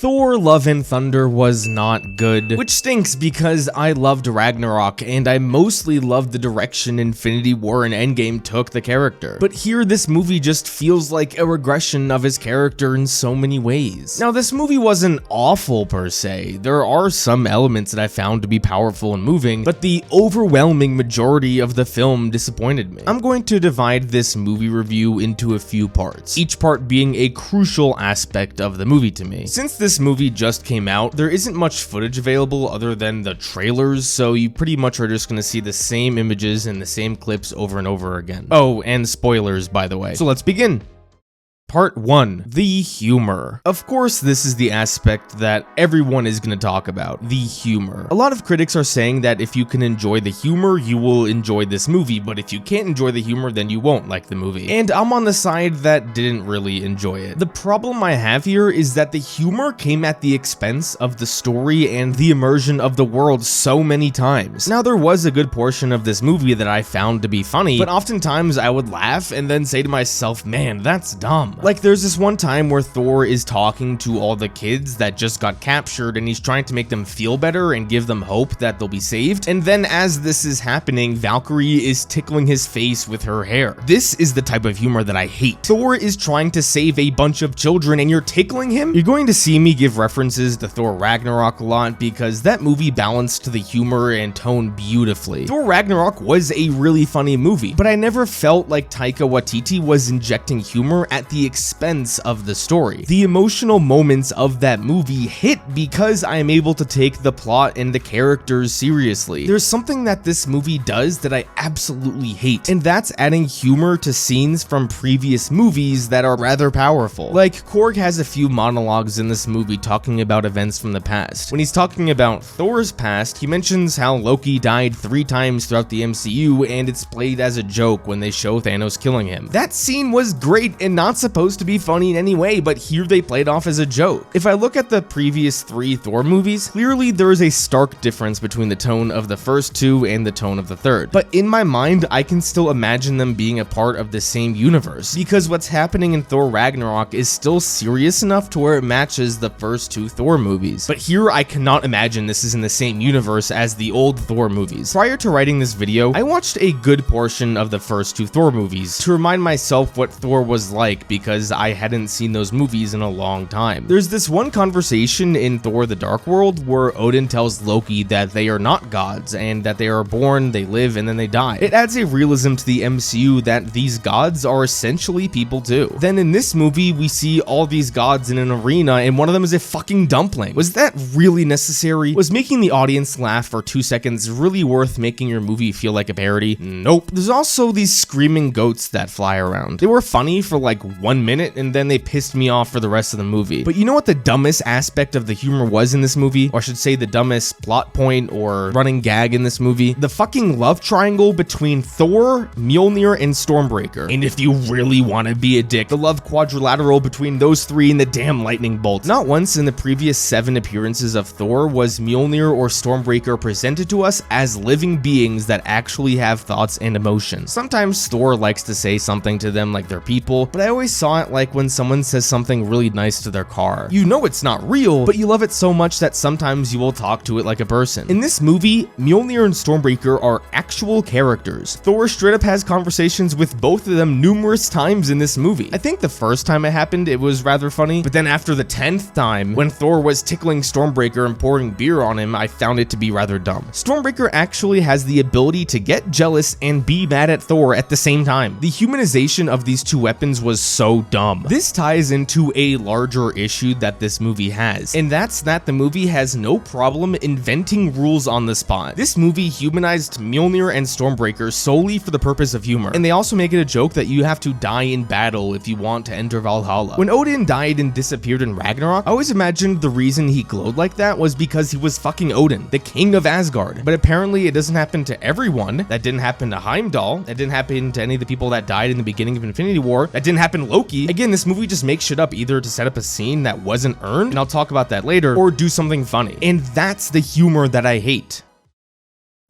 Thor Love and Thunder was not good, which stinks because I loved Ragnarok and I mostly loved the direction Infinity War and Endgame took the character. But here this movie just feels like a regression of his character in so many ways. Now this movie wasn't awful per se, there are some elements that I found to be powerful and moving, but the overwhelming majority of the film disappointed me. I'm going to divide this movie review into a few parts, each part being a crucial aspect of the movie to me. Since this movie just came out, there isn't much footage available other than the trailers, so you pretty much are just gonna see the same images and the same clips over and over again. Oh, and spoilers, by the way. So let's begin. Part 1. The humor. Of course, this is the aspect that everyone is going to talk about, the humor. A lot of critics are saying that if you can enjoy the humor, you will enjoy this movie, but if you can't enjoy the humor, then you won't like the movie. And I'm on the side that didn't really enjoy it. The problem I have here is that the humor came at the expense of the story and the immersion of the world so many times. Now, there was a good portion of this movie that I found to be funny, but oftentimes I would laugh and then say to myself, man, that's dumb. Like, there's this one time where Thor is talking to all the kids that just got captured and he's trying to make them feel better and give them hope that they'll be saved. And then as this is happening, Valkyrie is tickling his face with her hair. This is the type of humor that I hate. Thor is trying to save a bunch of children and you're tickling him? You're going to see me give references to Thor Ragnorok a lot because that movie balanced the humor and tone beautifully. Thor Ragnarok was a really funny movie, but I never felt like Taika Waititi was injecting humor at the expense of the story. The emotional moments of that movie hit because I am able to take the plot and the characters seriously. There's something that this movie does that I absolutely hate, and that's adding humor to scenes from previous movies that are rather powerful. Like, Korg has a few monologues in this movie talking about events from the past. When he's talking about Thor's past, he mentions how Loki died 3 times throughout the MCU, and it's played as a joke when they show Thanos killing him. That scene was great and not supposed to be funny in any way, but here they played off as a joke. If I look at the previous 3 Thor movies, clearly there is a stark difference between the tone of the first 2 and the tone of the third. But in my mind, I can still imagine them being a part of the same universe, because what's happening in Thor Ragnarok is still serious enough to where it matches the first 2 Thor movies. But here I cannot imagine this is in the same universe as the old Thor movies. Prior to writing this video, I watched a good portion of the first 2 Thor movies to remind myself what Thor was like, because I hadn't seen those movies in a long time. There's this one conversation in Thor the Dark World where Odin tells Loki that they are not gods and that they are born, they live, and then they die. It adds a realism to the MCU that these gods are essentially people too. Then in this movie, we see all these gods in an arena and one of them is a fucking dumpling. Was that really necessary? Was making the audience laugh for 2 seconds really worth making your movie feel like a parody? Nope. There's also these screaming goats that fly around. They were funny for like 1 minute and then they pissed me off for the rest of the movie. But you know what the dumbest aspect of the humor was in this movie? Or I should say the dumbest plot point or running gag in this movie? The fucking love triangle between Thor, Mjolnir, and Stormbreaker. And if you really want to be a dick, the love quadrilateral between those 3 and the damn lightning bolt. Not once in the previous 7 appearances of Thor was Mjolnir or Stormbreaker presented to us as living beings that actually have thoughts and emotions. Sometimes Thor likes to say something to them like they're people, but I always saw it like when someone says something really nice to their car. You know it's not real, but you love it so much that sometimes you will talk to it like a person. In this movie, Mjolnir and Stormbreaker are actual characters. Thor straight up has conversations with both of them numerous times in this movie. I think the first time it happened, it was rather funny, but then after the 10th time, when Thor was tickling Stormbreaker and pouring beer on him, I found it to be rather dumb. Stormbreaker actually has the ability to get jealous and be mad at Thor at the same time. The humanization of these 2 weapons was so dumb. This ties into a larger issue that this movie has, and that's that the movie has no problem inventing rules on the spot. This movie humanized Mjolnir and Stormbreaker solely for the purpose of humor, and they also make it a joke that you have to die in battle if you want to enter Valhalla. When Odin died and disappeared in Ragnarok, I always imagined the reason he glowed like that was because he was fucking Odin, the king of Asgard. But apparently it doesn't happen to everyone. That didn't happen to Heimdall. That didn't happen to any of the people that died in the beginning of Infinity War. That didn't happen to Loki. Again, this movie just makes shit up either to set up a scene that wasn't earned, and I'll talk about that later, or do something funny. And that's the humor that I hate.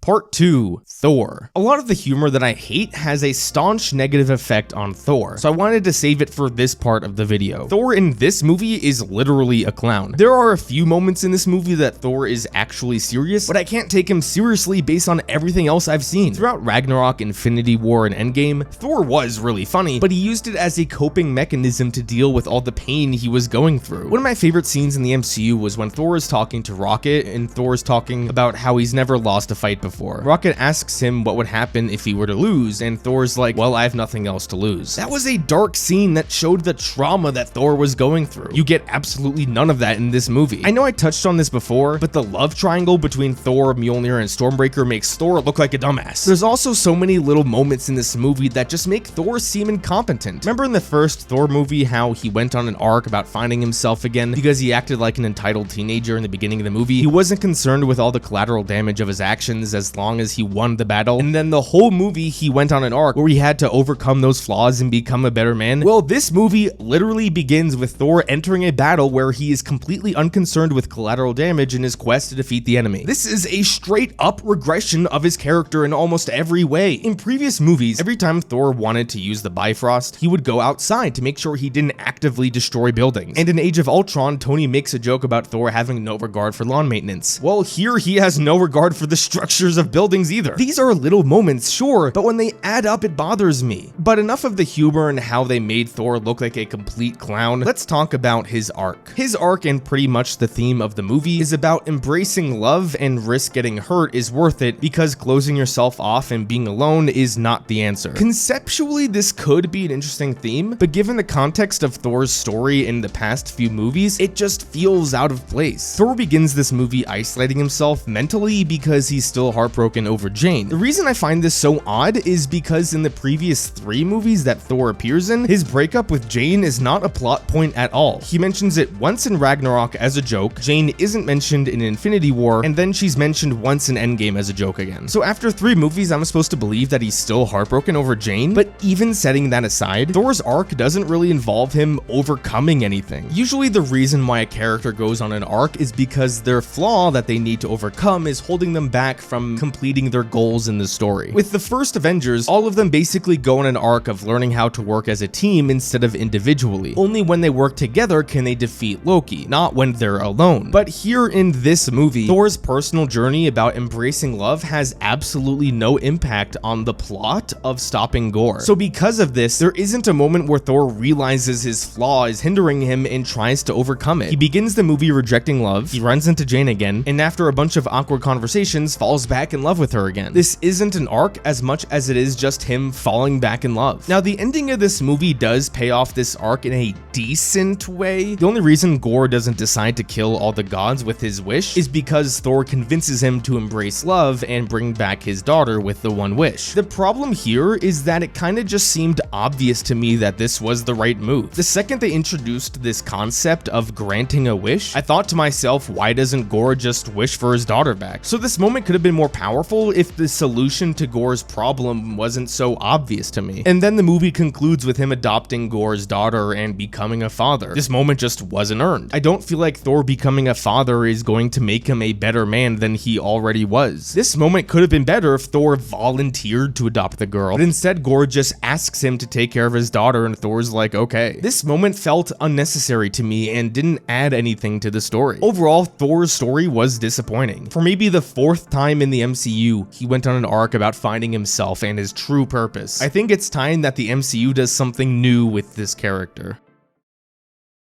Part 2. Thor. A lot of the humor that I hate has a staunch negative effect on Thor, so I wanted to save it for this part of the video. Thor in this movie is literally a clown. There are a few moments in this movie that Thor is actually serious, but I can't take him seriously based on everything else I've seen. Throughout Ragnarok, Infinity War, and Endgame, Thor was really funny, but he used it as a coping mechanism to deal with all the pain he was going through. One of my favorite scenes in the MCU was when Thor is talking to Rocket, and Thor's talking about how he's never lost a fight before. Rocket asks him what would happen if he were to lose, and Thor's like, well, I have nothing else to lose. That was a dark scene that showed the trauma that Thor was going through. You get absolutely none of that in this movie. I know I touched on this before, but the love triangle between Thor, Mjolnir, and Stormbreaker makes Thor look like a dumbass. There's also so many little moments in this movie that just make Thor seem incompetent. Remember in the first Thor movie how he went on an arc about finding himself again because he acted like an entitled teenager in the beginning of the movie? He wasn't concerned with all the collateral damage of his actions as long as he won the battle, and then the whole movie he went on an arc where he had to overcome those flaws and become a better man. Well, this movie literally begins with Thor entering a battle where he is completely unconcerned with collateral damage in his quest to defeat the enemy. This is a straight up regression of his character in almost every way. In previous movies, every time Thor wanted to use the Bifrost, he would go outside to make sure he didn't actively destroy buildings. And in Age of Ultron, Tony makes a joke about Thor having no regard for lawn maintenance. Well, here he has no regard for the structures of buildings either. These are little moments, sure, but when they add up, it bothers me. But enough of the humor and how they made Thor look like a complete clown. Let's talk about his arc. His arc, and pretty much the theme of the movie, is about embracing love and risk getting hurt is worth it because closing yourself off and being alone is not the answer. Conceptually, this could be an interesting theme, but given the context of Thor's story in the past few movies, it just feels out of place. Thor begins this movie isolating himself mentally because he's still heartbroken over Jane. The reason I find this so odd is because in the previous 3 movies that Thor appears in, his breakup with Jane is not a plot point at all. He mentions it once in Ragnarok as a joke, Jane isn't mentioned in Infinity War, and then she's mentioned once in Endgame as a joke again. So after 3 movies, I'm supposed to believe that he's still heartbroken over Jane, but even setting that aside, Thor's arc doesn't really involve him overcoming anything. Usually the reason why a character goes on an arc is because their flaw that they need to overcome is holding them back from completing their goals in the story. With the first Avengers, all of them basically go on an arc of learning how to work as a team instead of individually. Only when they work together can they defeat Loki, not when they're alone. But here in this movie, Thor's personal journey about embracing love has absolutely no impact on the plot of stopping Gorr. So because of this, there isn't a moment where Thor realizes his flaw is hindering him and tries to overcome it. He begins the movie rejecting love, he runs into Jane again, and after a bunch of awkward conversations, falls back in love with her again. This isn't an arc as much as it is just him falling back in love. Now, the ending of this movie does pay off this arc in a decent way. The only reason Gorr doesn't decide to kill all the gods with his wish is because Thor convinces him to embrace love and bring back his daughter with the one wish. The problem here is that it kind of just seemed obvious to me that this was the right move. The second they introduced this concept of granting a wish, I thought to myself, why doesn't Gorr just wish for his daughter back? So this moment could have been more powerful if the solution to Gorr's problem wasn't so obvious to me. And then the movie concludes with him adopting Gorr's daughter and becoming a father. This moment just wasn't earned. I don't feel like Thor becoming a father is going to make him a better man than he already was. This moment could have been better if Thor volunteered to adopt the girl, but instead Gorr just asks him to take care of his daughter and Thor's like, okay. This moment felt unnecessary to me and didn't add anything to the story. Overall, Thor's story was disappointing. For maybe the 4th time in the MCU, he went on an arc about finding himself and his true purpose. I think it's time that the MCU does something new with this character.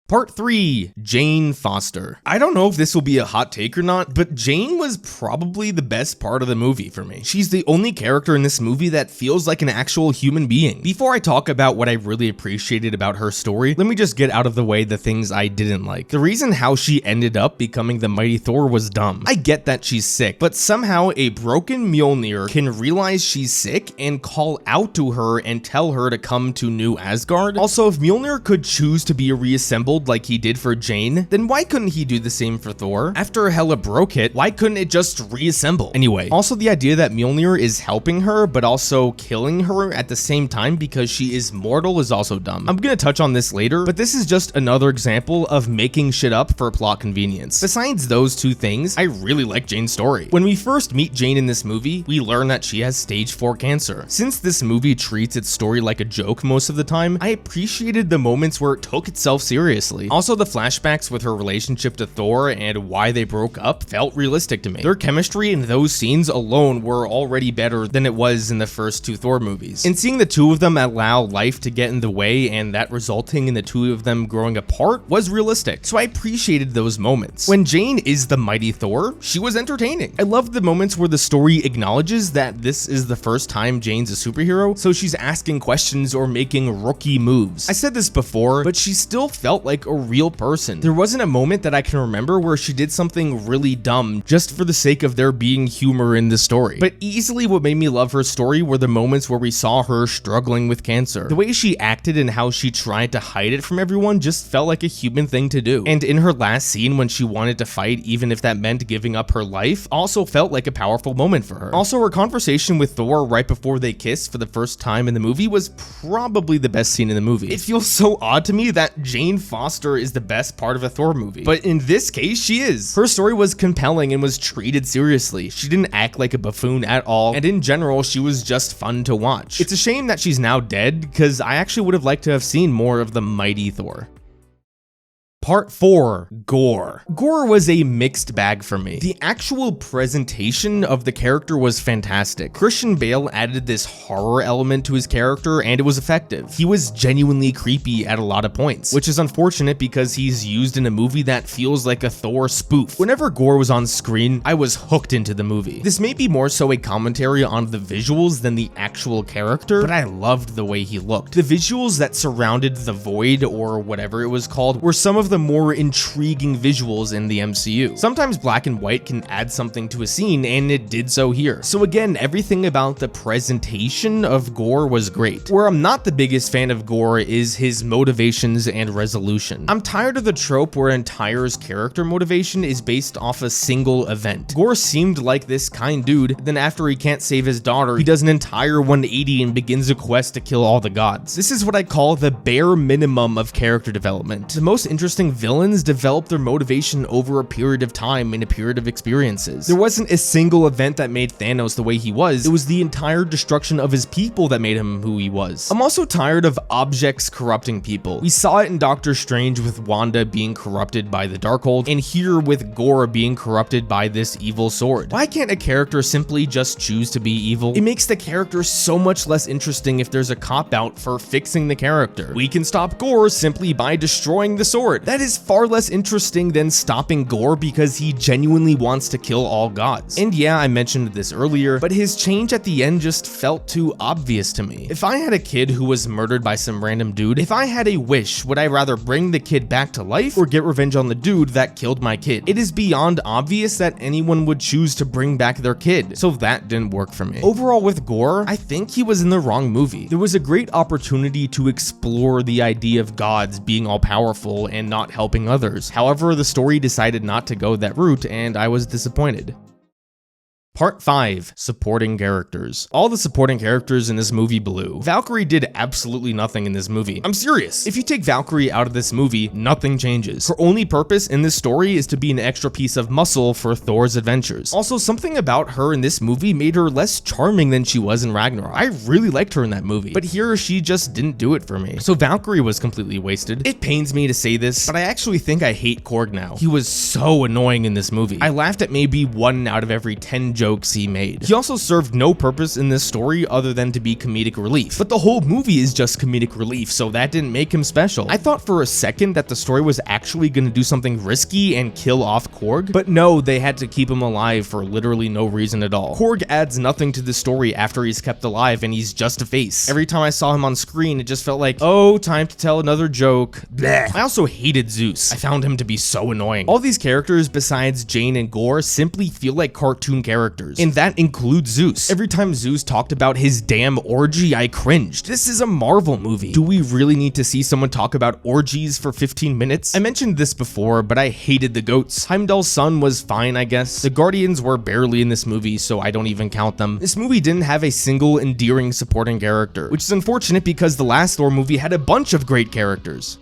Part 3, Jane Foster. I don't know if this will be a hot take or not, but Jane was probably the best part of the movie for me. She's the only character in this movie that feels like an actual human being. Before I talk about what I really appreciated about her story, let me just get out of the way the things I didn't like. The reason how she ended up becoming the mighty Thor was dumb. I get that she's sick, but somehow a broken Mjolnir can realize she's sick and call out to her and tell her to come to New Asgard. Also, if Mjolnir could choose to be reassembled reassembled like he did for Jane, then why couldn't he do the same for Thor? After Hela broke it, why couldn't it just reassemble? Anyway, also the idea that Mjolnir is helping her but also killing her at the same time because she is mortal is also dumb. I'm gonna touch on this later, but this is just another example of making shit up for plot convenience. Besides those two things, I really like Jane's story. When we first meet Jane in this movie, we learn that she has stage 4 cancer. Since this movie treats its story like a joke most of the time, I appreciated the moments where it took itself seriously. Also, the flashbacks with her relationship to Thor and why they broke up felt realistic to me. Their chemistry in those scenes alone were already better than it was in the first 2 Thor movies. And seeing the two of them allow life to get in the way and that resulting in the two of them growing apart was realistic, so I appreciated those moments. When Jane is the mighty Thor, she was entertaining. I loved the moments where the story acknowledges that this is the first time Jane's a superhero, so she's asking questions or making rookie moves. I said this before, but she still felt like a real person. There wasn't a moment that I can remember where she did something really dumb just for the sake of there being humor in the story. But easily what made me love her story were the moments where we saw her struggling with cancer. The way she acted and how she tried to hide it from everyone just felt like a human thing to do. And in her last scene when she wanted to fight even if that meant giving up her life also felt like a powerful moment for her. Also, her conversation with Thor right before they kissed for the first time in the movie was probably the best scene in the movie. It feels so odd to me that Jane Foster is the best part of a Thor movie, but in this case she is. Her story was compelling and was treated seriously. She didn't act like a buffoon at all, and in general she was just fun to watch. It's a shame that she's now dead, because I actually would have liked to have seen more of the mighty Thor. Part 4, Gorr. Gorr was a mixed bag for me. The actual presentation of the character was fantastic. Christian Bale added this horror element to his character and it was effective. He was genuinely creepy at a lot of points, which is unfortunate because he's used in a movie that feels like a Thor spoof. Whenever Gorr was on screen, I was hooked into the movie. This may be more so a commentary on the visuals than the actual character, but I loved the way he looked. The visuals that surrounded the Void, or whatever it was called, were some of the more intriguing visuals in the MCU. Sometimes black and white can add something to a scene, and it did so here. So again, everything about the presentation of Gorr was great. Where I'm not the biggest fan of Gorr is his motivations and resolution. I'm tired of the trope where an entire's character motivation is based off a single event. Gorr seemed like this kind dude, then after he can't save his daughter, he does an entire 180 and begins a quest to kill all the gods. This is what I call the bare minimum of character development. The most interesting villains develop their motivation over a period of time and a period of experiences. There wasn't a single event that made Thanos the way he was. It was the entire destruction of his people that made him who he was. I'm also tired of objects corrupting people. We saw it in Doctor Strange with Wanda being corrupted by the Darkhold, and here with Gorr being corrupted by this evil sword. Why can't a character simply just choose to be evil? It makes the character so much less interesting if there's a cop-out for fixing the character. We can stop Gorr simply by destroying the sword. That is far less interesting than stopping Gorr because he genuinely wants to kill all gods. And yeah, I mentioned this earlier, but his change at the end just felt too obvious to me. If I had a kid who was murdered by some random dude, if I had a wish, would I rather bring the kid back to life or get revenge on the dude that killed my kid? It is beyond obvious that anyone would choose to bring back their kid, so that didn't work for me. Overall with Gorr, I think he was in the wrong movie. There was a great opportunity to explore the idea of gods being all powerful and not helping others. However, the story decided not to go that route, and I was disappointed. Part 5, Supporting Characters. All the supporting characters in this movie blew. Valkyrie did absolutely nothing in this movie. I'm serious. If you take Valkyrie out of this movie, nothing changes. Her only purpose in this story is to be an extra piece of muscle for Thor's adventures. Also, something about her in this movie made her less charming than she was in Ragnarok. I really liked her in that movie, but here she just didn't do it for me. So Valkyrie was completely wasted. It pains me to say this, but I actually think I hate Korg now. He was so annoying in this movie. I laughed at maybe 1 out of every 10 jokes he made. He also served no purpose in this story other than to be comedic relief, but the whole movie is just comedic relief, so that didn't make him special. I thought for a second that the story was actually gonna do something risky and kill off Korg, but no, they had to keep him alive for literally no reason at all. Korg adds nothing to the story after he's kept alive and he's just a face. Every time I saw him on screen, it just felt like, oh, time to tell another joke. Blech. I also hated Zeus. I found him to be so annoying. All these characters besides Jane and Gorr simply feel like cartoon characters. characters, and that includes Zeus. Every time Zeus talked about his damn orgy, I cringed. This is a Marvel movie. Do we really need to see someone talk about orgies for 15 minutes? I mentioned this before, but I hated the goats. Heimdall's son was fine, I guess. The Guardians were barely in this movie, so I don't even count them. This movie didn't have a single endearing supporting character, which is unfortunate because the last Thor movie had a bunch of great characters.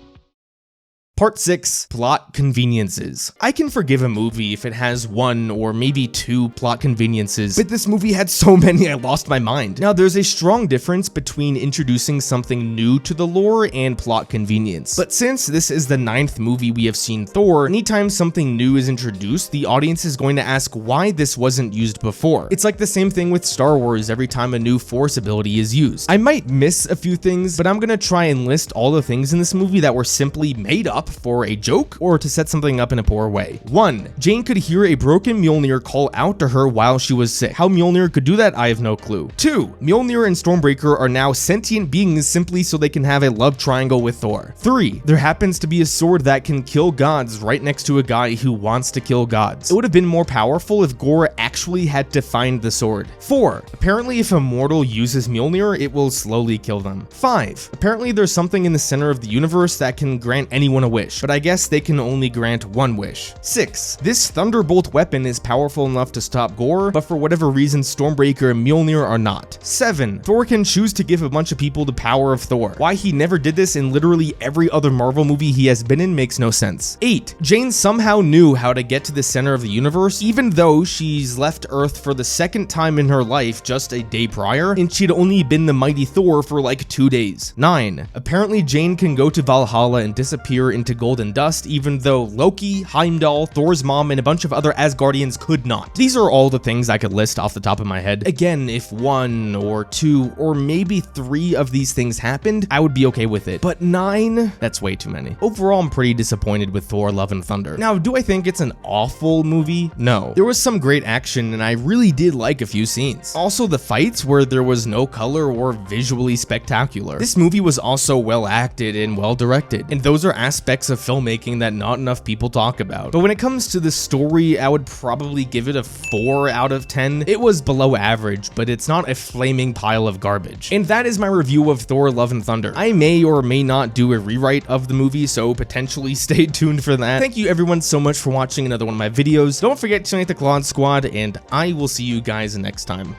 Part 6, plot conveniences. I can forgive a movie if it has one or maybe two plot conveniences, but this movie had so many I lost my mind. Now, there's a strong difference between introducing something new to the lore and plot convenience. But since this is the 9th movie we have seen Thor, anytime something new is introduced, the audience is going to ask why this wasn't used before. It's like the same thing with Star Wars every time a new Force ability is used. I might miss a few things, but I'm gonna try and list all the things in this movie that were simply made up for a joke or to set something up in a poor way. 1. Jane could hear a broken Mjolnir call out to her while she was sick. How Mjolnir could do that, I have no clue. 2. Mjolnir and Stormbreaker are now sentient beings simply so they can have a love triangle with Thor. 3. There happens to be a sword that can kill gods right next to a guy who wants to kill gods. It would have been more powerful if Gorr actually had to find the sword. 4. Apparently if a mortal uses Mjolnir, it will slowly kill them. 5. Apparently there's something in the center of the universe that can grant anyone a wish, but I guess they can only grant one wish. 6. This Thunderbolt weapon is powerful enough to stop Gorr, but for whatever reason Stormbreaker and Mjolnir are not. 7. Thor can choose to give a bunch of people the power of Thor. Why he never did this in literally every other Marvel movie he has been in makes no sense. 8. Jane somehow knew how to get to the center of the universe, even though she's left Earth for the second time in her life just a day prior, and she'd only been the mighty Thor for like 2 days. 9. Apparently Jane can go to Valhalla and disappear into golden dust, even though Loki, Heimdall, Thor's mom, and a bunch of other Asgardians could not. These are all the things I could list off the top of my head. Again, if 1 or 2 or maybe 3 of these things happened, I would be okay with it. But 9? That's way too many. Overall, I'm pretty disappointed with Thor Love and Thunder. Now, do I think it's an awful movie? No. There was some great action, and I really did like a few scenes. Also, the fights where there was no color or visually spectacular. This movie was also well acted and well directed, and those are aspects of filmmaking that not enough people talk about. But when it comes to the story, I would probably give it a 4 out of 10. It was below average, but it's not a flaming pile of garbage. And that is my review of Thor Love and Thunder. I may or may not do a rewrite of the movie, so potentially stay tuned for that. Thank you everyone so much for watching another one of my videos. Don't forget to donate the Claude Squad, and I will see you guys next time.